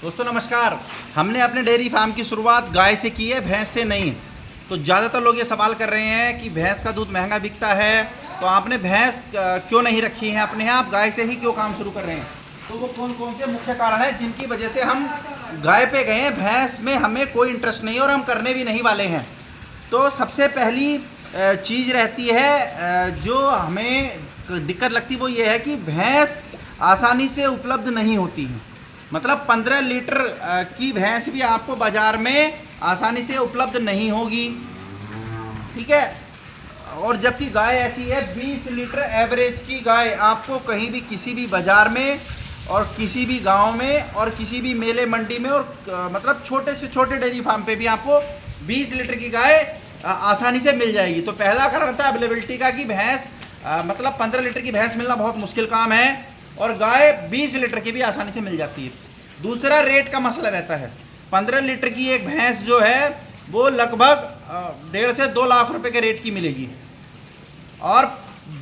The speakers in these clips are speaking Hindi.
दोस्तों नमस्कार। हमने अपने डेयरी फार्म की शुरुआत गाय से की है, भैंस से नहीं। तो ज़्यादातर लोग ये सवाल कर रहे हैं कि भैंस का दूध महंगा बिकता है, तो आपने भैंस क्यों नहीं रखी है अपने यहाँ, आप गाय से ही क्यों काम शुरू कर रहे हैं। तो वो कौन कौन से मुख्य कारण हैं जिनकी वजह से हम गाय पे गए हैं। भैंस में हमें कोई इंटरेस्ट नहीं है और हम करने भी नहीं वाले हैं। तो सबसे पहली चीज़ रहती है जो हमें दिक्कत लगती है, वो ये है कि भैंस आसानी से उपलब्ध नहीं होती है। मतलब 15 लीटर की भैंस भी आपको बाज़ार में आसानी से उपलब्ध नहीं होगी, ठीक है। और जबकि गाय ऐसी है 20 लीटर एवरेज की गाय आपको कहीं भी किसी भी बाज़ार में और किसी भी गांव में और किसी भी मेले मंडी में और मतलब छोटे से छोटे डेयरी फार्म पे भी आपको 20 लीटर की गाय आसानी से मिल जाएगी। तो पहला कारण था अवेलेबिलिटी का कि भैंस मतलब 15 लीटर की भैंस मिलना बहुत मुश्किल काम है और गाय 20 लीटर की भी आसानी से मिल जाती है। दूसरा रेट का मसला रहता है। 15 लीटर की एक भैंस जो है वो लगभग 1.5 से 2 लाख रुपए के रेट की मिलेगी और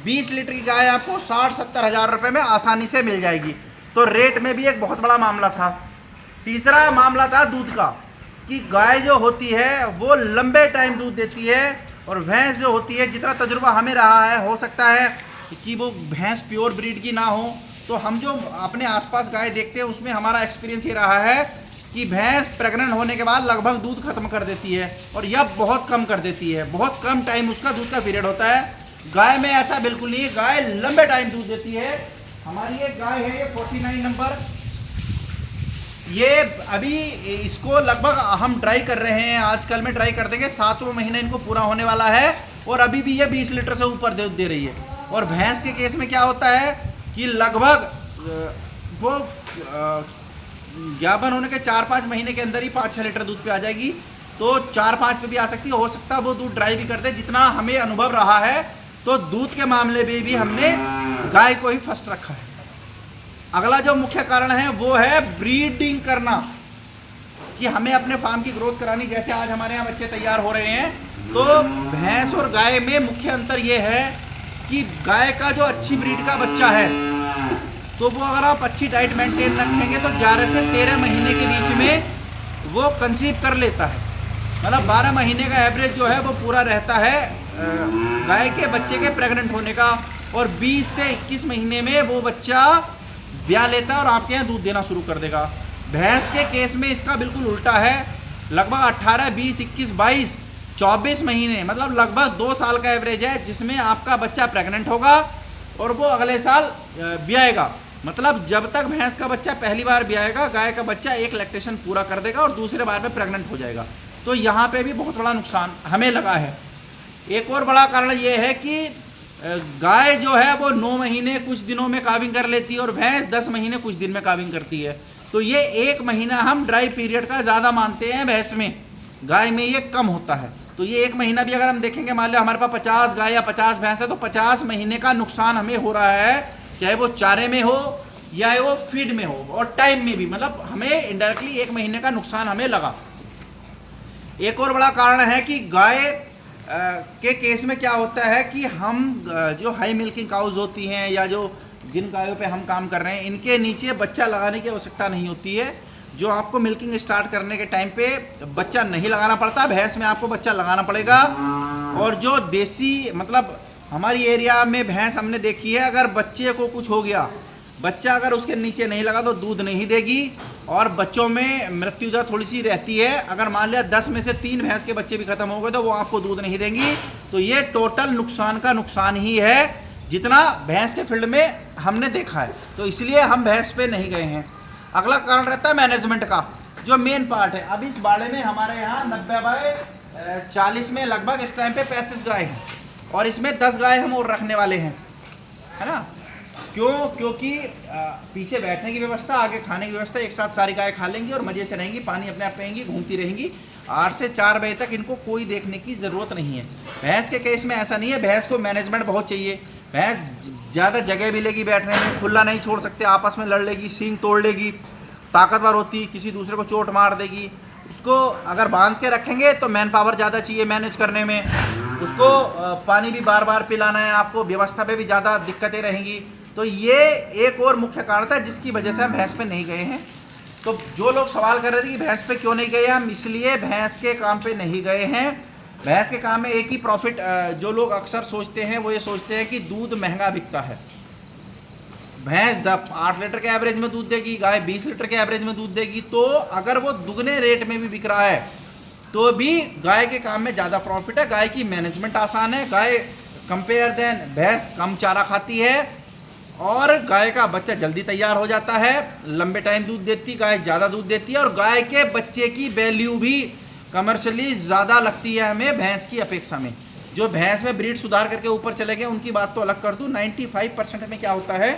20 लीटर की गाय आपको 60-70 हज़ार रुपये में आसानी से मिल जाएगी। तो रेट में भी एक बहुत बड़ा मामला था। तीसरा मामला था दूध का, कि गाय जो होती है वो लंबे टाइम दूध देती है और भैंस जो होती है, जितना तजुर्बा हमें रहा है, हो सकता है कि वो भैंस प्योर ब्रीड की ना हो। तो हम जो अपने आसपास गाय देखते हैं उसमें हमारा एक्सपीरियंस ये रहा है कि भैंस प्रेग्नेंट होने के बाद लगभग दूध खत्म कर देती है और यह बहुत कम कर देती है। बहुत कम टाइम उसका दूध का पीरियड होता है। गाय में ऐसा बिल्कुल नहीं है, गाय लंबे टाइम दूध देती है। हमारी एक गाय है, ये 49 नंबर, ये अभी इसको लगभग हम ट्राई कर रहे हैं, आजकल में ट्राई कर देंगे, 7वां महीना इनको पूरा होने वाला है और अभी भी ये 20 लीटर से ऊपर दूध दे रही है। और भैंस के केस में क्या होता है कि लगभग वो ज्ञापन होने के 4-5 महीने के अंदर ही 5-6 लीटर दूध पे आ जाएगी। तो 4-5 पे भी आ सकती है, हो सकता है वो दूध ड्राई भी कर दे। जितना हमें अनुभव रहा है तो दूध के मामले में भी हमने गाय को ही फर्स्ट रखा है। अगला जो मुख्य कारण है वो है ब्रीडिंग करना, कि हमें अपने फार्म की ग्रोथ करानी। जैसे आज हमारे यहाँ बच्चे तैयार हो रहे हैं, तो भैंस और गाय में मुख्य अंतर ये है कि गाय का जो अच्छी ब्रीड का बच्चा है तो वो अगर आप अच्छी डाइट मेंटेन रखेंगे तो 11 से 13 महीने के बीच में वो कंसीव कर लेता है। मतलब 12 महीने का एवरेज जो है वो पूरा रहता है गाय के बच्चे के प्रेग्नेंट होने का, और 20 से 21 महीने में वो बच्चा ब्याह लेता है और आपके यहाँ दूध देना शुरू कर देगा। भैंस के केस में इसका बिल्कुल उल्टा है। लगभग 18, 20, 21, 22, 24 महीने, मतलब लगभग 2 साल का एवरेज है जिसमें आपका बच्चा प्रेग्नेंट होगा और वो अगले साल ब्याएगा। मतलब जब तक भैंस का बच्चा पहली बार ब्याएगा, गाय का बच्चा एक लैक्टेशन पूरा कर देगा और दूसरे बार में प्रेग्नेंट हो जाएगा। तो यहाँ पे भी बहुत बड़ा नुकसान हमें लगा है। एक और बड़ा कारण ये है कि गाय जो है वो 9 महीने कुछ दिनों में काविंग कर लेती है और भैंस 10 महीने कुछ दिन में काविंग करती है। तो ये 1 महीना हम ड्राई पीरियड का ज़्यादा मानते हैं भैंस में, गाय में ये कम होता है। तो ये 1 महीना भी अगर हम देखेंगे, मान लिया हमारे पास 50 गाय या 50 भैंस है, तो 50 महीने का नुकसान हमें हो रहा है, चाहे वो चारे में हो या वो फीड में हो और टाइम में भी। मतलब हमें इनडायरेक्टली 1 महीने का नुकसान हमें लगा। एक और बड़ा कारण है कि गाय के केस में क्या होता है कि हम जो हाई मिल्किंग काउज होती हैं या जो जिन गायों पे हम काम कर रहे हैं, इनके नीचे बच्चा लगाने की आवश्यकता नहीं होती है। जो आपको मिल्किंग स्टार्ट करने के टाइम पे बच्चा नहीं लगाना पड़ता, भैंस में आपको बच्चा लगाना पड़ेगा। और जो देसी मतलब हमारी एरिया में भैंस हमने देखी है, अगर बच्चे को कुछ हो गया, बच्चा अगर उसके नीचे नहीं लगा तो दूध नहीं देगी और बच्चों में मृत्यु दर थोड़ी सी रहती है। अगर मान लिया 10 में से 3 भैंस के बच्चे भी खत्म हो गए तो वो आपको दूध नहीं देंगी। तो ये टोटल नुकसान का नुकसान ही है जितना भैंस के फील्ड में हमने देखा है। तो इसलिए हम भैंस पे नहीं गए हैं। अगला कारण रहता है मैनेजमेंट का, जो मेन पार्ट है। अब इस बाड़े में हमारे यहाँ 90/40 में लगभग इस टाइम पे 35 गाय हैं और इसमें 10 गाय हम और रखने वाले हैं, है ना। क्यों? क्योंकि पीछे बैठने की व्यवस्था, आगे खाने की व्यवस्था, एक साथ सारी गाय खा लेंगी और मज़े से रहेंगी, पानी अपने आप पिएंगी, घूमती रहेंगी। 8 से 4 बजे तक इनको कोई देखने की ज़रूरत नहीं है। भैंस के केस में ऐसा नहीं है। भैंस को मैनेजमेंट बहुत चाहिए। भैंस ज़्यादा जगह भी लेगी बैठने में, खुला नहीं छोड़ सकते, आपस में लड़ लेगी, सींग तोड़ लेगी, ताकतवर होती, किसी दूसरे को चोट मार देगी। उसको अगर बांध के रखेंगे तो मैन पावर ज़्यादा चाहिए मैनेज करने में। उसको पानी भी बार बार पिलाना है, आपको व्यवस्था पे भी ज़्यादा दिक्कतें रहेंगी। तो ये एक और मुख्य कारण था जिसकी वजह से हम भैंस पे नहीं गए हैं। तो जो लोग सवाल कर रहे थे कि भैंस पे क्यों नहीं गए हम, इसलिए भैंस के काम पे नहीं गए हैं। भैंस के काम में एक ही प्रॉफिट जो लोग अक्सर सोचते हैं वो ये सोचते हैं कि दूध महंगा बिकता है। भैंस 8 लीटर के एवरेज में दूध देगी, गाय 20 लीटर के एवरेज में दूध देगी। तो अगर वो दुगने रेट में भी बिक रहा है तो भी गाय के काम में ज़्यादा प्रॉफिट है। गाय की मैनेजमेंट आसान है, गाय कंपेयर देन भैंस कम चारा खाती है और गाय का बच्चा जल्दी तैयार हो जाता है, लंबे टाइम दूध देती, गाय ज़्यादा दूध देती है और गाय के बच्चे की वैल्यू भी कमर्शियली ज़्यादा लगती है हमें भैंस की अपेक्षा में। जो भैंस में ब्रीड सुधार करके ऊपर चले गए उनकी बात तो अलग कर दूँ। 95% में क्या होता है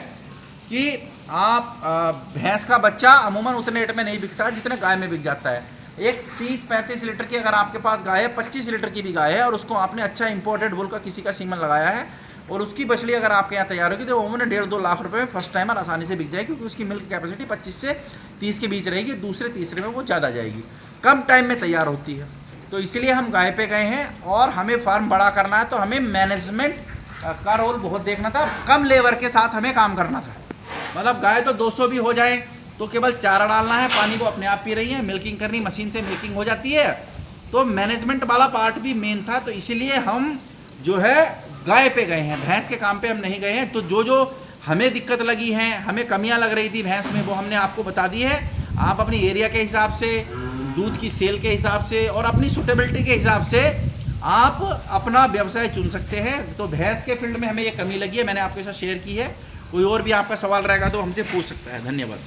कि आप भैंस का बच्चा अमूमन उतने रेट में नहीं बिकता जितना गाय में बिक जाता है। एक 30-35 लीटर की अगर आपके पास गाय है, 25 लीटर की भी गाय है और उसको आपने अच्छा इंपोर्टेड बुल का किसी का सीमन लगाया है और उसकी बछड़ी अगर आपके यहाँ तैयार होगी तो उन्होंने 1.5-2 लाख रुपए में फर्स्ट टाइमर आसानी से बिक जाएगी, क्योंकि उसकी मिल्क कैपेसिटी 25 से 30 के बीच रहेगी। दूसरे तीसरे में वो ज़्यादा जाएगी, कम टाइम में तैयार होती है। तो इसलिए हम गाय पे गए हैं और हमें फार्म बड़ा करना है तो हमें मैनेजमेंट का रोल बहुत देखना था, कम लेबर के साथ हमें काम करना था। मतलब गाय तो 200 भी हो जाए तो केवल चारा डालना है, पानी वो अपने आप पी रही है, मिल्किंग करनी, मशीन से मिल्किंग हो जाती है। तो मैनेजमेंट वाला पार्ट भी मेन था, तो इसीलिए हम जो है गाय पे गए हैं, भैंस के काम पे हम नहीं गए हैं। तो जो हमें दिक्कत लगी है, हमें कमियां लग रही थी भैंस में, वो हमने आपको बता दी है। आप अपनी एरिया के हिसाब से, दूध की सेल के हिसाब से और अपनी सूटेबिलिटी के हिसाब से आप अपना व्यवसाय चुन सकते हैं। तो भैंस के फील्ड में हमें ये कमी लगी है, मैंने आपके साथ शेयर की है। कोई और भी आपका सवाल रहेगा तो हमसे पूछ सकता है। धन्यवाद।